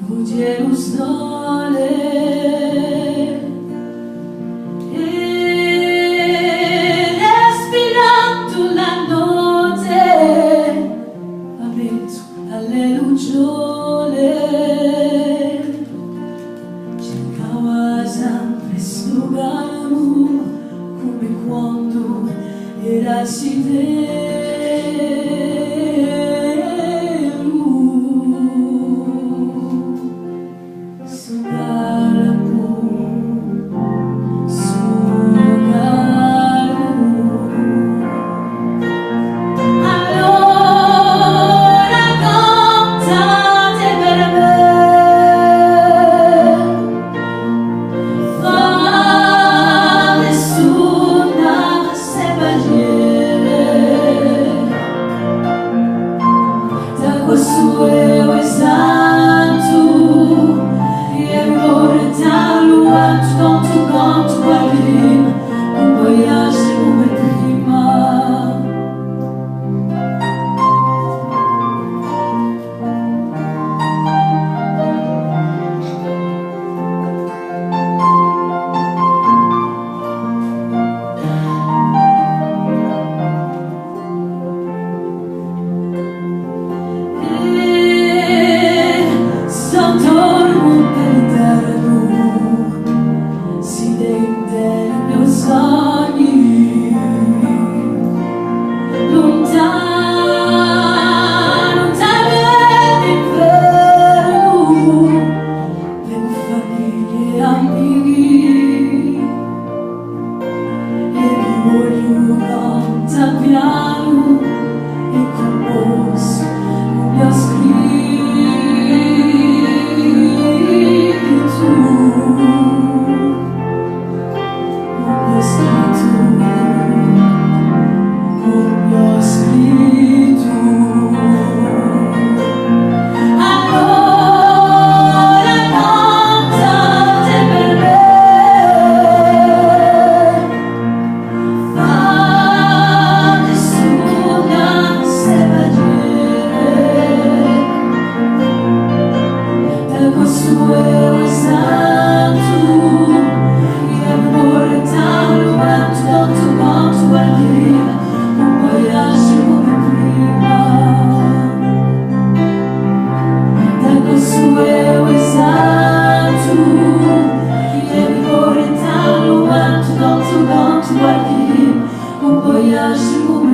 budzie usnole e respirando la notte avvezzo alle lucciole cercava sempre slugarmi come quando era silenzio. Questo è o esatto e vorrei quanto guardi un voyage come prima. Piano e composto mi ha scritto allora cantate per me. Questo è o esatto e vorrei quanto guardi un voyage come prima. Questo è o esatto e vorrei quanto guardi un voyage come prima.